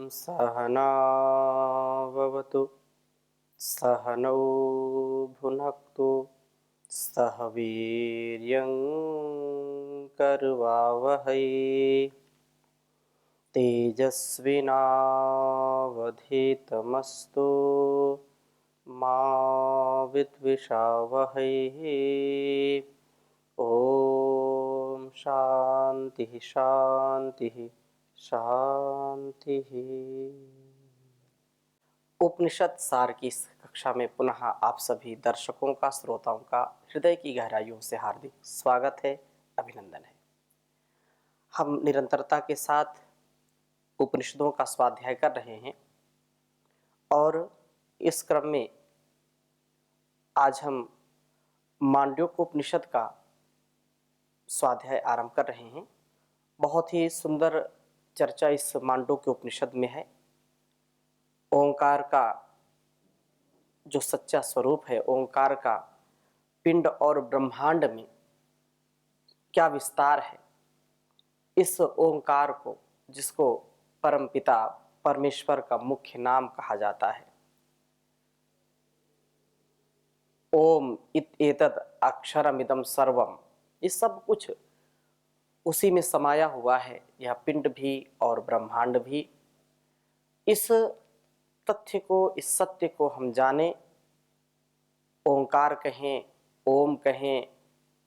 सहनाववतु सहनौ भुनक्तु सह वीर्यं करवावहै तेजस्विनावधीतमस्तु मा विद्विषावहै। ओम शांति शांति शांति। उपनिषद सार की इस कक्षा में पुनः आप सभी दर्शकों का, श्रोताओं का हृदय की गहराइयों से हार्दिक स्वागत है, अभिनंदन है। हम निरंतरता के साथ उपनिषदों का स्वाध्याय कर रहे हैं और इस क्रम में आज हम मांडूक्योपनिषद का स्वाध्याय आरंभ कर रहे हैं। बहुत ही सुंदर चर्चा इस मांडूक्योपनिषद में है। ओंकार का जो सच्चा स्वरूप है, ओंकार का पिंड और ब्रह्मांड में क्या विस्तार है, इस ओंकार को, जिसको परमपिता परमेश्वर का मुख्य नाम कहा जाता है, ओम एतद अक्षरमिदं सर्वम, ये सब कुछ उसी में समाया हुआ है। यह पिंड भी और ब्रह्मांड भी। इस तथ्य को, इस सत्य को हम जाने, ओंकार कहें, ओम कहें,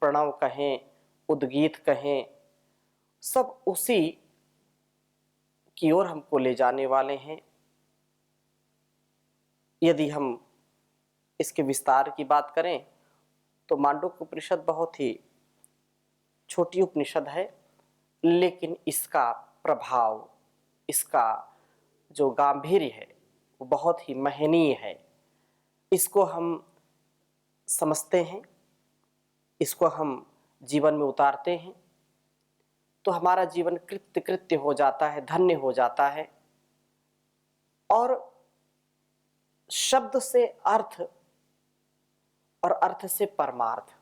प्रणव कहें, उद्गीत कहें, सब उसी की ओर हमको ले जाने वाले हैं। यदि हम इसके विस्तार की बात करें तो मांडूक्य उपनिषद बहुत ही छोटी उपनिषद है, लेकिन इसका प्रभाव, इसका जो गांभीर्य है वो बहुत ही महनीय है। इसको हम समझते हैं, इसको हम जीवन में उतारते हैं तो हमारा जीवन कृत्य कृत्य हो जाता है, धन्य हो जाता है। और शब्द से अर्थ और अर्थ से परमार्थ,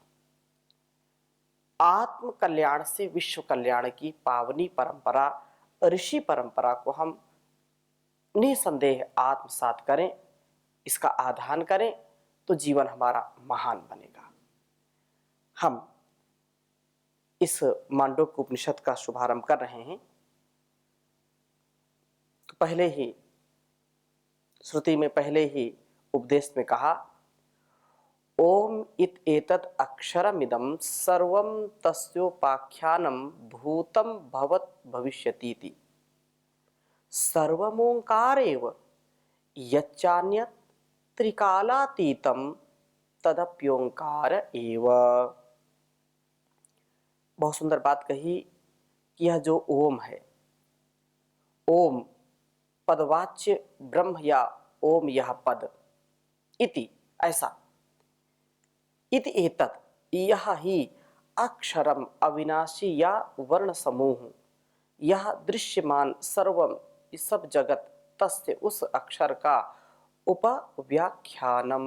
आत्म कल्याण से विश्व कल्याण की पावनी परंपरा, ऋषि परंपरा को हम निसंदेह आत्मसात करें, इसका आधान करें तो जीवन हमारा महान बनेगा। हम इस मांडूक्य उपनिषद का शुभारंभ कर रहे हैं। तो पहले ही श्रुति में, पहले ही उपदेश में कहा, ओम इत एतत् अक्षरमिदं सर्वं तस्योपाख्यानं भूतं भवत् भविष्यतीति सर्वमोंकारेव यच्चान्यत् त्रिकालातीतं तदप्योंकार एव। बहुत सुंदर बात कही कि यह जो ओम है, ओम पदवाच्य ब्रह्म या ओम यह पद, इति ऐसा, इति एतत् यह ही अक्षरम अविनाशी या वर्ण समूह, यह दृश्यमान सर्वम सब जगत, तस्य उस अक्षर का उपव्याख्यानम,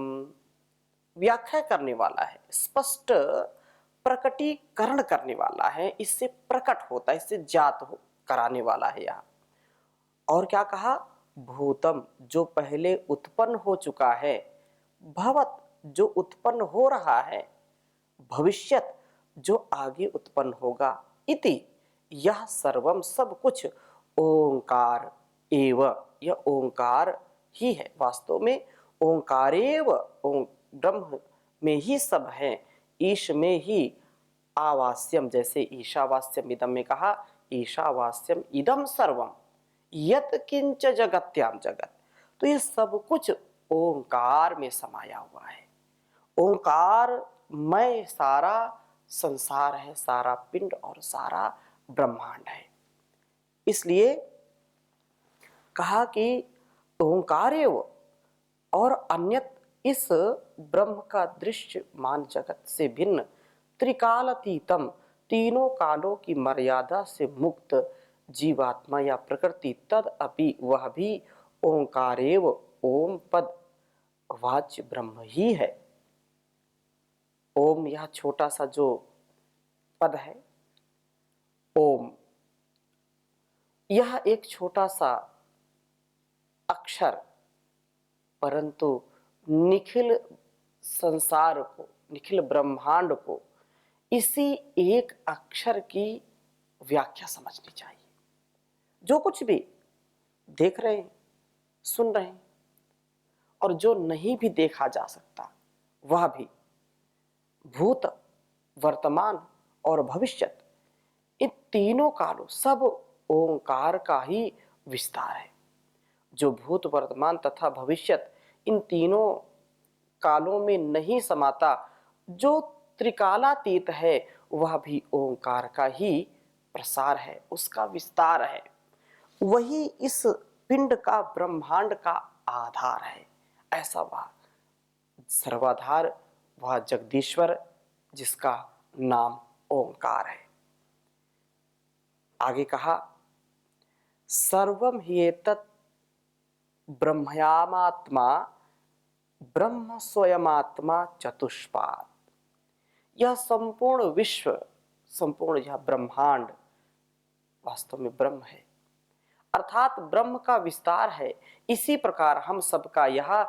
व्याख्या करने वाला है, स्पष्ट प्रकटीकरण करने वाला है, इससे प्रकट होता है, इससे जात हो कराने वाला है यह। और क्या कहा, भूतम जो पहले उत्पन्न हो चुका है, भवत जो उत्पन्न हो रहा है, भविष्यत जो आगे उत्पन्न होगा, इति यह सर्वम सब कुछ ओंकार एव, यह ओंकार ही है। वास्तव में ओंकारेव, ब्रह्म में ही सब है, ईश में ही आवास्यम, जैसे ईशावास्यम इदम में कहा, ईशावास्यम इदम सर्वम यत किंच जगत्याम जगत, तो ये सब कुछ ओंकार में समाया हुआ है। ओंकार में सारा संसार है, सारा पिंड और सारा ब्रह्मांड है। इसलिए कहा कि ओंकारेव, और अन्यत इस ब्रह्म का दृश्यमान जगत से भिन्न, त्रिकालातीतम तीनों कालों की मर्यादा से मुक्त जीवात्मा या प्रकृति, तद अपि वह भी ओंकारेव, ओम पद वाच्य ब्रह्म ही है। ओम यह छोटा सा जो पद है, ओम यह एक छोटा सा अक्षर, परंतु निखिल संसार को, निखिल ब्रह्मांड को इसी एक अक्षर की व्याख्या समझनी चाहिए। जो कुछ भी देख रहे हैं, सुन रहे हैं, और जो नहीं भी देखा जा सकता वह भी, भूत, वर्तमान और भविष्यत, इन तीनों कालों सब ओंकार का ही विस्तार है। जो भूत, वर्तमान तथा भविष्यत इन तीनों कालों में नहीं समाता, जो त्रिकालातीत है, वह भी ओंकार का ही प्रसार है, उसका विस्तार है। वही इस पिंड का, ब्रह्मांड का आधार है। ऐसा वह सर्वाधार, वह जगदीश्वर, जिसका नाम ओंकार है। आगे कहा, सर्वम ह्येतत् ब्रह्मयामात्मा ब्रह्म स्वयमात्मा चतुष्पाद। यह संपूर्ण विश्व, संपूर्ण यह ब्रह्मांड वास्तव में ब्रह्म है, अर्थात ब्रह्म का विस्तार है। इसी प्रकार हम सबका यह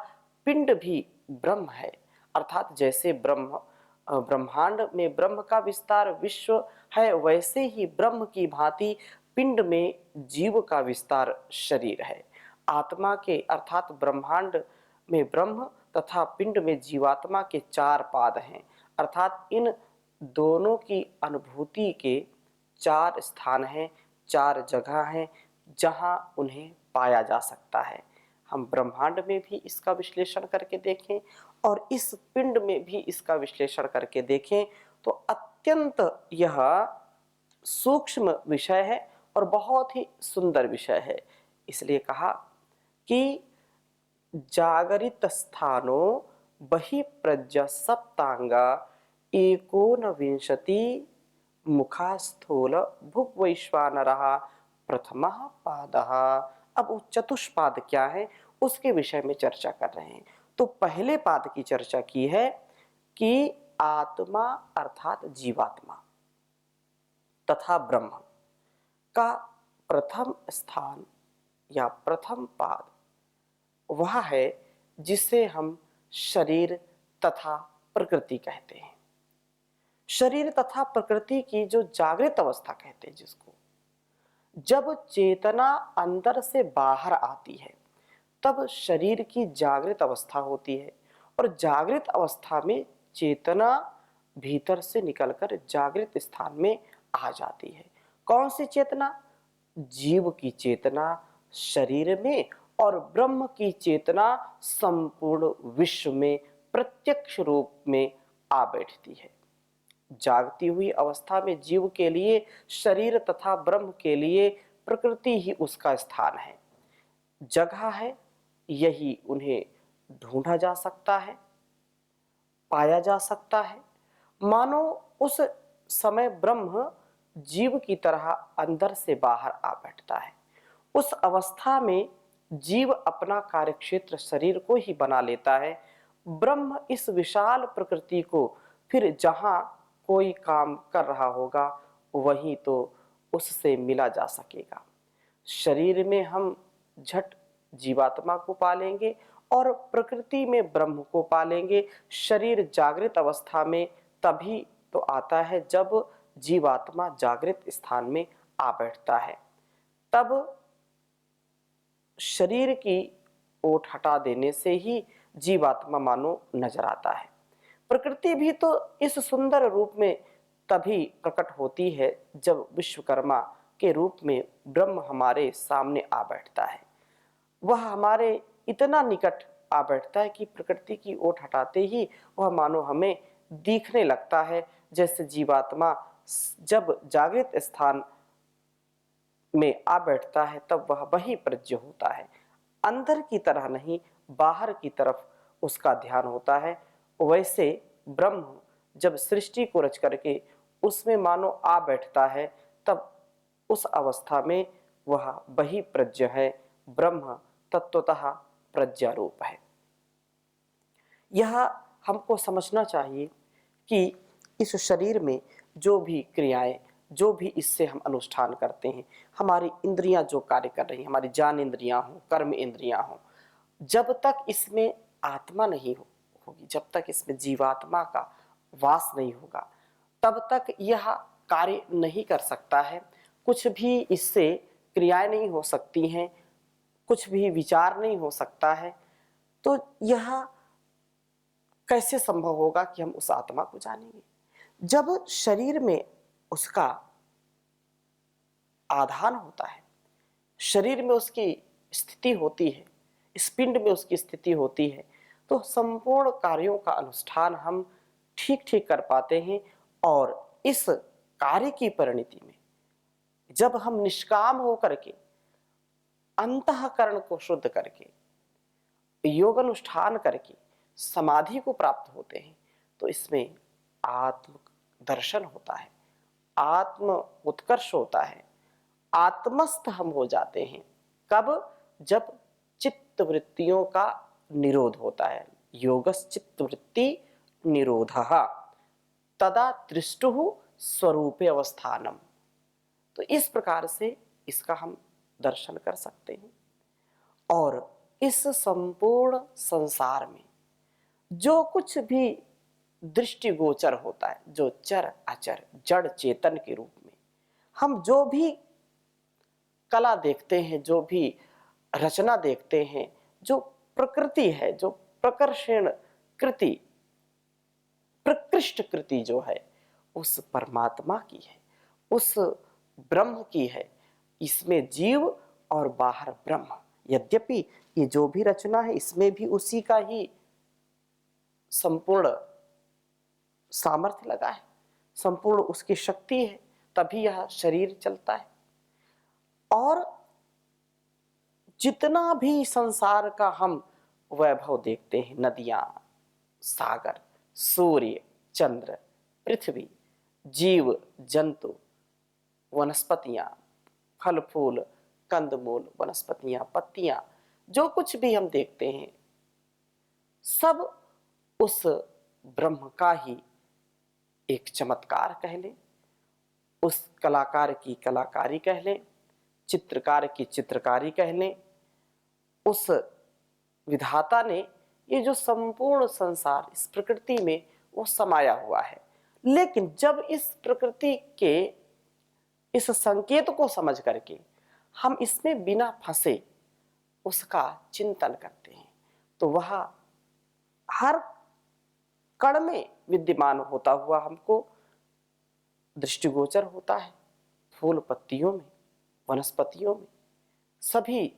पिंड भी ब्रह्म है, अर्थात जैसे ब्रह्मांड में ब्रह्म का विस्तार विश्व है, वैसे ही ब्रह्म की भांति पिंड में जीव का विस्तार शरीर है। आत्मा के, अर्थात ब्रह्मांड में ब्रह्म तथा पिंड में जीवात्मा के 4 पाद हैं, अर्थात इन दोनों की अनुभूति के 4 स्थान हैं, 4 जगह हैं जहां उन्हें पाया जा सकता है। हम ब्रह्मांड में भी इसका विश्लेषण करके देखें और इस पिंड में भी इसका विश्लेषण करके देखें तो अत्यंत यह सूक्ष्म विषय है और बहुत ही सुंदर विषय है। इसलिए कहा कि जागरित स्थानो बहिप्रज्ञ सप्तांगा एकोनविंशति मुखास्थूल भुवैश्वानरः प्रथमः पादः। अब वो चतुष्पाद क्या है उसके विषय में चर्चा कर रहे हैं। तो पहले पाद की चर्चा की है कि आत्मा अर्थात जीवात्मा तथा ब्रह्म का प्रथम स्थान या प्रथम पाद वह है जिसे हम शरीर तथा प्रकृति कहते हैं। शरीर तथा प्रकृति की जो जागृत अवस्था कहते हैं, जिसको जब चेतना अंदर से बाहर आती है तब शरीर की जागृत अवस्था होती है, और जागृत अवस्था में चेतना भीतर से निकलकर जागृत स्थान में आ जाती है। कौन सी चेतना? जीव की चेतना शरीर में और ब्रह्म की चेतना संपूर्ण विश्व में प्रत्यक्ष रूप में आ बैठती है। जागती हुई अवस्था में जीव के लिए शरीर तथा ब्रह्म के लिए प्रकृति ही उसका स्थान है, जगह है। यही उन्हें ढूंढा जा सकता है, पाया जा सकता है। मानो उस समय ब्रह्म जीव की तरह अंदर से बाहर आ बैठता है। उस अवस्था में जीव अपना कार्यक्षेत्र शरीर को ही बना लेता है। ब्रह्म इस विशाल प्रकृति को फिर जहां कोई काम कर रहा होगा वहीं तो उससे मिला जा सकेगा। शरीर में हम झट जीवात्मा को पालेंगे और प्रकृति में ब्रह्म को पालेंगे। शरीर जागृत अवस्था में तभी तो आता है जब जीवात्मा जागृत स्थान में आ बैठता है, तब शरीर की ओट हटा देने से ही जीवात्मा मानो नजर आता है। प्रकृति भी तो इस सुंदर रूप में तभी प्रकट होती है जब विश्वकर्मा के रूप में ब्रह्म हमारे सामने आ बैठता है। वह हमारे इतना निकट आ बैठता है कि प्रकृति की ओट हटाते ही वह मानो हमें दिखने लगता है। जैसे जीवात्मा जब जागृत स्थान में आ बैठता है तब वह वही प्रज्ञ होता है, अंदर की तरह नहीं, बाहर की तरफ उसका ध्यान होता है। वैसे ब्रह्म जब सृष्टि को रच करके उसमें मानो आ बैठता है तब उस अवस्था में वह वही प्रज्ञ है, ब्रह्म तत्वतः प्रज्ञा रूप है। यह हमको समझना चाहिए कि इस शरीर में जो भी क्रियाएं, जो भी इससे हम अनुष्ठान करते हैं, हमारी इंद्रियां जो कार्य कर रही हैं, हमारी ज्ञान इंद्रियां हों, कर्म इंद्रियां हों, जब तक इसमें आत्मा नहीं होगी, जब तक इसमें जीवात्मा का वास नहीं होगा, तब तक यह कार्य नहीं कर सकता है। कुछ भी इससे क्रियाएं नहीं हो सकती हैं, कुछ भी विचार नहीं हो सकता है। तो यह कैसे संभव होगा कि हम उस आत्मा को जानेंगे? जब शरीर में उसका आधान होता है, शरीर में उसकी स्थिति होती है, इस पिंड में उसकी स्थिति होती है, तो संपूर्ण कार्यों का अनुष्ठान हम ठीक ठीक कर पाते हैं। और इस कार्य की परिणति में जब हम निष्काम होकर के अंतःकरण को शुद्ध करके योग अनुष्ठान करके समाधि को प्राप्त होते हैं, तो इसमें आत्म दर्शन होता है, आत्म उत्कर्ष होता है, आत्मस्थ हम हो जाते हैं। कब? जब चित्त वृत्तियों का निरोध होता है। योगस् चित्त वृत्ति निरोधः तदा दृष्टुः स्वरूपे अवस्थानम। तो इस प्रकार से इसका हम दर्शन कर सकते हैं। और इस संपूर्ण संसार में जो कुछ भी दृष्टिगोचर होता है, जो चर अचर जड़ चेतन के रूप में हम जो भी कला देखते हैं, जो भी रचना देखते हैं, जो प्रकृति है, जो प्रकर्षण कृति, प्रकृष्ट कृति जो है, उस परमात्मा की है, उस ब्रह्म की है। इसमें जीव और बाहर ब्रह्म। यद्यपि ये जो भी रचना है, इसमें भी उसी का ही संपूर्ण सामर्थ्य लगा है, संपूर्ण उसकी शक्ति है, तभी यह शरीर चलता है। और जितना भी संसार का हम वैभव देखते हैं, नदियां, सागर, सूर्य, चंद्र, पृथ्वी, जीव जंतु, वनस्पतियां, फल फूल, कंदमूल, वनस्पतियां, पत्तियां, जो कुछ भी हम देखते हैं, सब उस ब्रह्म का ही एक चमत्कार कह लें, उस कलाकार की कलाकारी कह लें, चित्रकार की चित्रकारी कह लें। उस विधाता ने ये जो संपूर्ण संसार इस प्रकृति में वो समाया हुआ है। लेकिन जब इस प्रकृति के इस संकेत को समझ करके हम इसमें बिना फंसे उसका चिंतन करते हैं, तो वह हर कण में विद्यमान होता हुआ हमको दृष्टिगोचर होता है। फूल पत्तियों में, वनस्पतियों में, सभी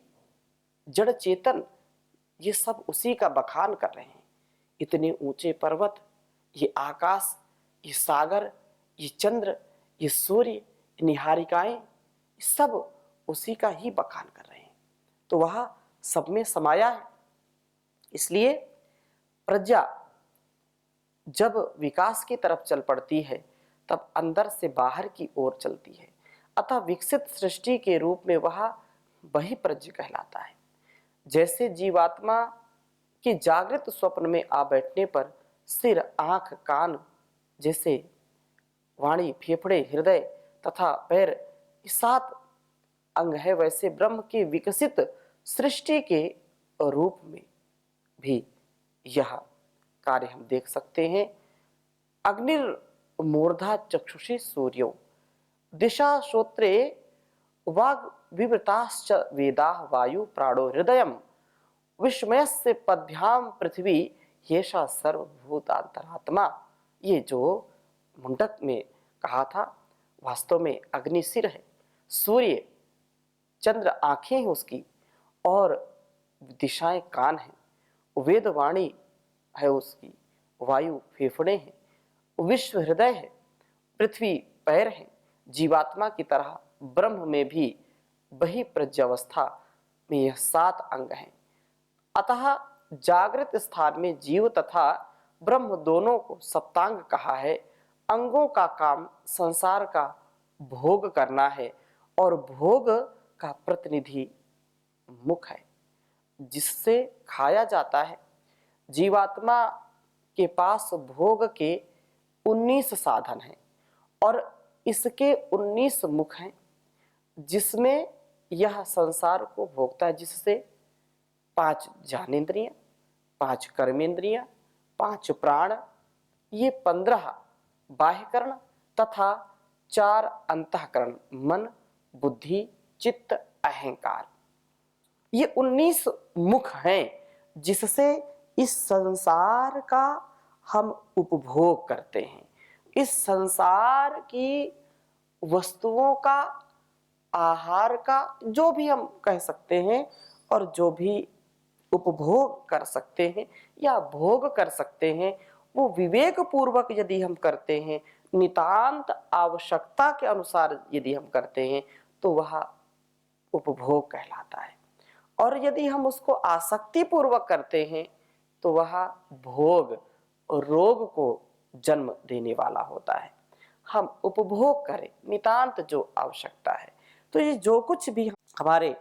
जड़ चेतन ये सब उसी का बखान कर रहे हैं। इतने ऊंचे पर्वत, ये आकाश, ये सागर, ये चंद्र, ये सूर्य, निहारिकाएं, सब उसी का ही बखान कर रहे हैं। तो वह सब में समाया है। इसलिए प्रज्ञा जब विकास की तरफ चल पड़ती है, तब अंदर से बाहर की ओर चलती है। अतः विकसित सृष्टि के रूप में वह बहिप्रज्ञ कहलाता है। जैसे जीवात्मा की जागृत स्वप्न में आ बैठने पर सिर, आंख, कान, जैसे वाणी, फेफड़े, हृदय तथा पैर, ये 7 अंग है, वैसे ब्रह्म की विकसित सृष्टि के रूप में भी यह कार्य हम देख सकते हैं। अग्निर्मूर्धा चक्षुषी सूर्यो दिशा श्रोत्रे वाग विवृताश्च वेदाः वायु प्राणो हृदयम् विस्मयस्य पद्भ्याम पृथ्वी येषा सर्वभूतांतरात्मा। ये जो मुंडक में कहा था, वास्तव में अग्नि सिर है, सूर्य चंद्र आंखें हैं उसकी, और दिशाएं कान हैं, वेदवाणी है उसकी, वायु फेफड़े हैं, विश्व हृदय है, पृथ्वी पैर है। जीवात्मा की तरह ब्रह्म में भी बहिप्रज्ञावस्था में यह 7 अंग हैं। अतः जागृत स्थान में जीव तथा ब्रह्म दोनों को सप्तांग कहा है। अंगों का काम संसार का भोग करना है, और भोग का प्रतिनिधि मुख है, जिससे खाया जाता है। जीवात्मा के पास भोग के 19 साधन हैं, और इसके 19 मुख हैं, जिसमें यह संसार को भोगता है, जिससे 5 ज्ञानेंद्रियां, 5 कर्मेंद्रियां, 5 प्राण, ये 15 बाह्यकरण तथा 4 अंतःकरण मन, बुद्धि, चित्त, अहंकार, ये 19 मुख हैं जिससे इस संसार का हम उपभोग करते हैं। इस संसार की वस्तुओं का, आहार का, जो भी हम कह सकते हैं और जो भी उपभोग कर सकते हैं या भोग कर सकते हैं, वो विवेक पूर्वक यदि हम करते हैं, नितांत आवश्यकता के अनुसार यदि हम करते हैं, तो वह उपभोग कहलाता है। और यदि हम उसको आसक्ति पूर्वक करते हैं तो वह भोग और रोग को जन्म देने वाला होता है। हम उपभोग करें नितांत जो आवश्यकता है। तो ये जो कुछ भी हमारे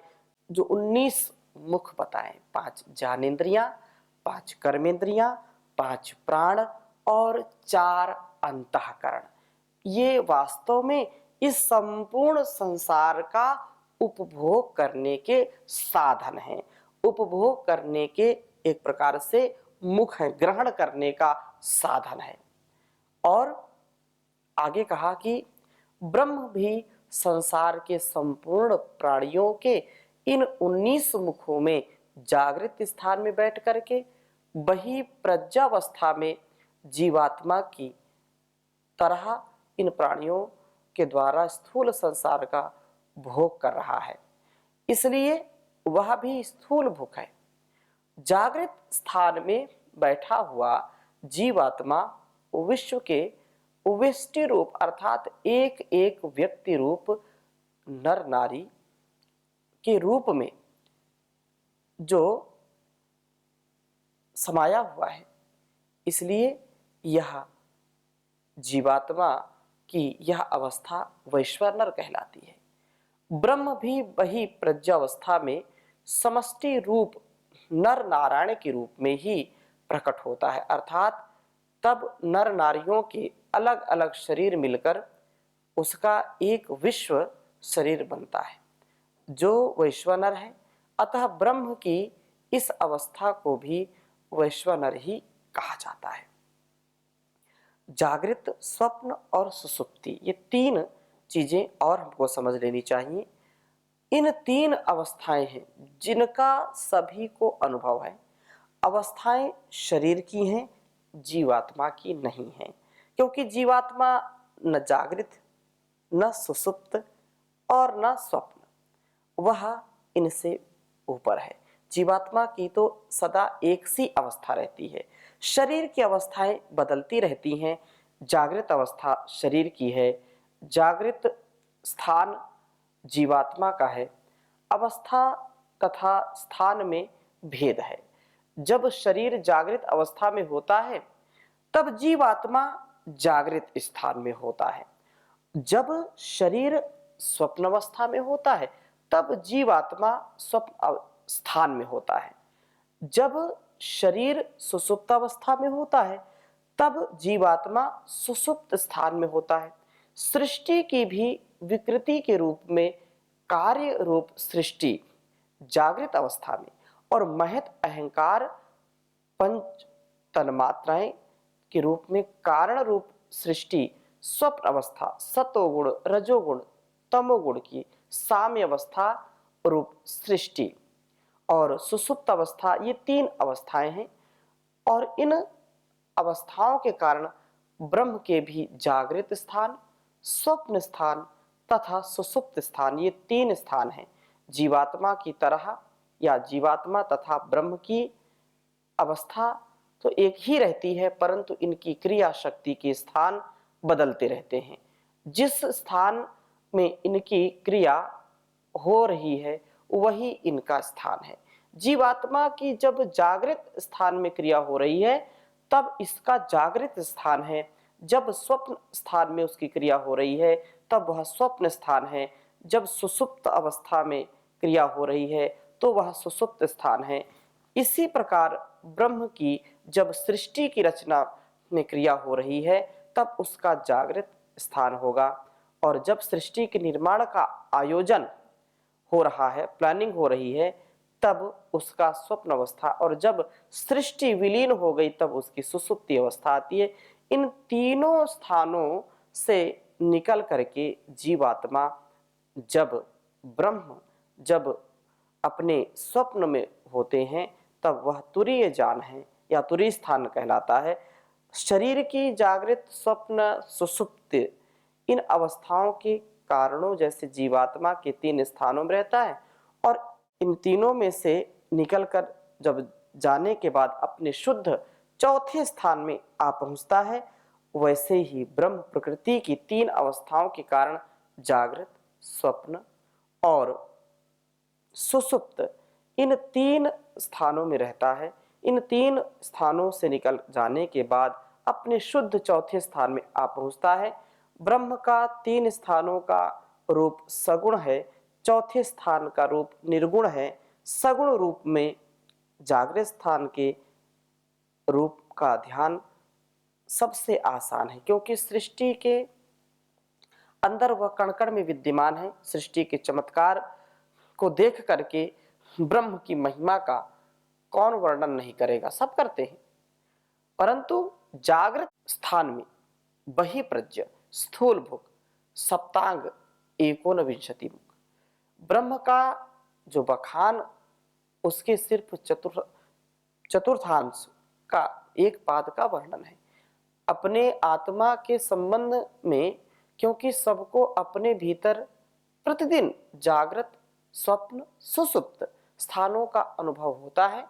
जो 19 मुख बताएं, 5 ज्ञानेंद्रियां, 5 कर्मेंद्रियां, 5 प्राण और 4 अंतःकरण, ये वास्तव में इस संपूर्ण संसार का उपभोग करने के साधन हैं, उपभोग करने के एक प्रकार से मुख है, ग्रहण करने का साधन है। और आगे कहा कि ब्रह्म भी संसार के संपूर्ण प्राणियों के इन 19 मुखों में जागृत स्थान में बैठ करके वही प्रज्ञावस्था में जीवात्मा की तरह इन प्राणियों के द्वारा स्थूल संसार का भोग कर रहा है, इसलिए वह भी स्थूल भूख है। जागृत स्थान में बैठा हुआ जीवात्मा विश्व के व्यष्टि रूप अर्थात एक एक व्यक्ति रूप नर नारी के रूप में जो समाया हुआ है, इसलिए यह जीवात्मा की यह अवस्था वैश्वानर कहलाती है। ब्रह्म भी वही प्रज्ञावस्था में समष्टि रूप नर नारायण के रूप में ही प्रकट होता है, अर्थात तब नर नारियों के अलग अलग शरीर मिलकर उसका एक विश्व शरीर बनता है जो वैश्वानर है। अतः ब्रह्म की इस अवस्था को भी वैश्वानर ही कहा जाता है। जागृत, स्वप्न और सुसुप्ति, ये 3 चीजें और हमको समझ लेनी चाहिए। इन 3 अवस्थाएं हैं जिनका सभी को अनुभव है। अवस्थाएं शरीर की हैं, जीवात्मा की नहीं हैं, क्योंकि जीवात्मा न जागृत, न सुसुप्त और न स्वप्न, वह इनसे ऊपर है। जीवात्मा की तो सदा एक सी अवस्था रहती है। शरीर की अवस्थाएं बदलती रहती हैं। जागृत अवस्था शरीर की है, जागृत स्थान जीवात्मा का है। अवस्था तथा स्थान में भेद है। जब शरीर जागृत अवस्था में होता है तब जीवात्मा जागृत स्थान में होता है। जब शरीर स्वप्न अवस्था में होता है तब जीवात्मा स्वप्न स्थान में होता है। जब शरीर सुसुप्त अवस्था में होता है तब जीवात्मा सुसुप्त स्थान में होता है। सृष्टि की भी विकृति के रूप में कार्य रूप सृष्टि जागृत अवस्था में और महत अहंकार पंच तन्मात्राएं के रूप में कारण रूप सृष्टि स्वप्न अवस्था सतोगुण रजोगुण तमोगुण की साम्य अवस्था रूप सृष्टि और सुसुप्त अवस्था, ये 3 अवस्थाएं हैं। और इन अवस्थाओं के कारण ब्रह्म के भी जागृत स्थान, स्वप्न स्थान तथा सुसुप्त स्थान, ये 3 स्थान हैं। जीवात्मा की तरह या जीवात्मा तथा ब्रह्म की अवस्था तो एक ही रहती है, परंतु इनकी क्रिया शक्ति के स्थान बदलते रहते हैं। जिस स्थान में इनकी क्रिया हो रही है वही इनका स्थान है। जीवात्मा की जब जागृत स्थान में क्रिया हो रही है तब इसका जागृत स्थान है। जब स्वप्न स्थान में उसकी क्रिया हो रही है तब वह स्वप्न स्थान है। जब सुसुप्त अवस्था में क्रिया हो रही है तो वह सुसुप्त स्थान है। इसी प्रकार ब्रह्म की जब सृष्टि की रचना में क्रिया हो रही है तब उसका जागृत स्थान होगा और जब सृष्टि के निर्माण का आयोजन हो रहा है, प्लानिंग हो रही है, तब उसका स्वप्न अवस्था, और जब सृष्टि विलीन हो गई तब उसकी सुसुप्ति अवस्था आती है। इन तीनों स्थानों से निकल करके जीवात्मा जब ब्रह्म जब अपने स्वप्न में होते हैं तब वह तुरीय जान है या तुरीय स्थान कहलाता है। शरीर की जागृत, स्वप्न, सुषुप्त इन अवस्थाओं के कारणों जैसे जीवात्मा के 3 स्थानों में रहता है, और इन तीनों में से निकलकर जब जाने के बाद अपने शुद्ध चौथे स्थान में आ पहुंचता है, वैसे ही ब्रह्म प्रकृति की 3 अवस्थाओं के कारण जागृत, स्वप्न और सुषुप्त इन 3 स्थानों में रहता है। इन 3 स्थानों से निकल जाने के बाद अपने शुद्ध चौथे स्थान में आ पहुंचता है। ब्रह्म का 3 स्थानों का रूप सगुण है, चौथे स्थान का रूप निर्गुण है। सगुण रूप में जागृत स्थान के रूप का ध्यान सबसे आसान है, क्योंकि सृष्टि के अंदर वह कण-कण में विद्यमान है। सृष्टि के चमत्कार को देख करके ब्रह्म की महिमा का कौन वर्णन नहीं करेगा, सब करते हैं। परंतु जागृत स्थान में बहिप्रज्ञ, स्थूल भुक, सप्तांग, एकोनविंशति मुख, ब्रह्म का जो बखान उसके सिर्फ चतुर्थांश का एक पाद का वर्णन है। अपने आत्मा के संबंध में, क्योंकि सबको अपने भीतर प्रतिदिन जागृत, स्वप्न, सुषुप्त स्थानों का अनुभव होता है,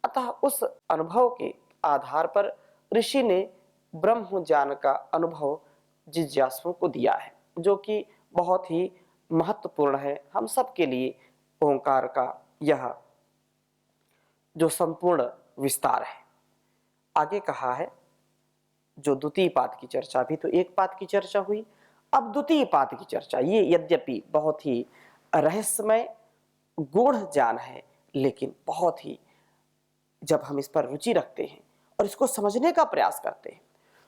अतः उस अनुभव के आधार पर ऋषि ने ब्रह्म ज्ञान का अनुभव जिज्ञासुओं को दिया है, जो कि बहुत ही महत्वपूर्ण है हम सबके लिए। ओंकार का यह जो संपूर्ण विस्तार है, आगे कहा है जो द्वितीय पाद की चर्चा, अभी तो एक पाद की चर्चा हुई, अब द्वितीय पाद की चर्चा। ये यद्यपि बहुत ही रहस्यमय गूढ़ ज्ञान है, लेकिन बहुत ही जब हम इस पर रुचि रखते हैं और इसको समझने का प्रयास करते हैं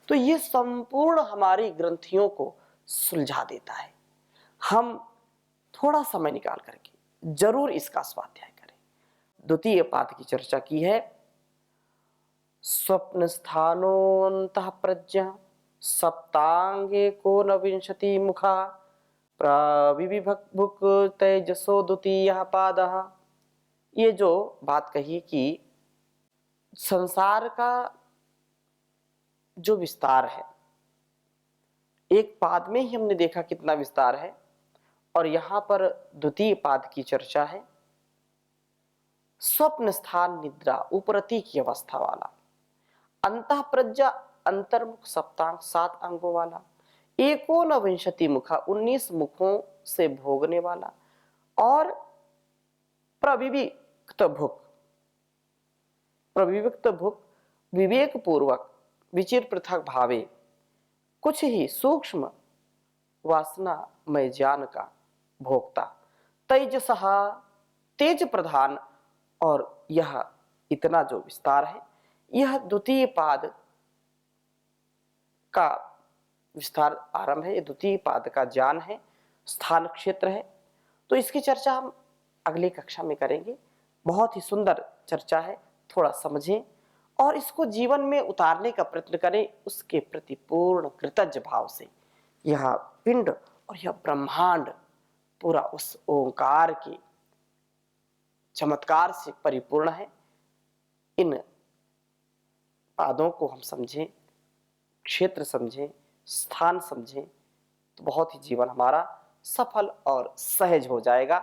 तो ये संपूर्ण हमारी ग्रंथियों को सुलझा देता है। हम थोड़ा समय निकाल करके जरूर इसका स्वाध्याय करें। द्वितीय पाद की चर्चा की है। स्वप्न स्थानोऽन्तः प्रज्ञा सप्तांगे को नविंशति मुखा प्रविविभुक तेजसो द्वितीयः पादः। ये जो बात कही कि संसार का जो विस्तार है, एक पाद में ही हमने देखा कितना विस्तार है, और यहां पर द्वितीय पाद की चर्चा है। स्वप्न स्थान निद्रा उपरति की अवस्था वाला, अंतः प्रज्ञा अंतर्मुख सप्तांग 7 अंगों वाला, एकोनविंशति मुखा 19 मुखों से भोगने वाला, और प्रविविक्त भुक विवेक पूर्वक विचिर पृथक भावे कुछ ही सूक्ष्म वासनामय ज्ञान का भोक्ता, तेजसहा तेज प्रधान। और यह इतना जो विस्तार है, यह द्वितीय पाद का विस्तार आरंभ है, ये द्वितीय पाद का ज्ञान है, स्थान क्षेत्र है। तो इसकी चर्चा हम अगली कक्षा में करेंगे। बहुत ही सुंदर चर्चा है, थोड़ा समझें और इसको जीवन में उतारने का प्रयत्न करें, उसके प्रति पूर्ण कृतज्ञ भाव से। यह पिंड और यह ब्रह्मांड पूरा उस ओंकार के चमत्कार से परिपूर्ण है। इन पादों को हम समझें, क्षेत्र समझें, स्थान समझें, तो बहुत ही जीवन हमारा सफल और सहज हो जाएगा।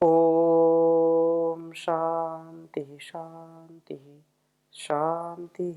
ओम शांति शांति शांति।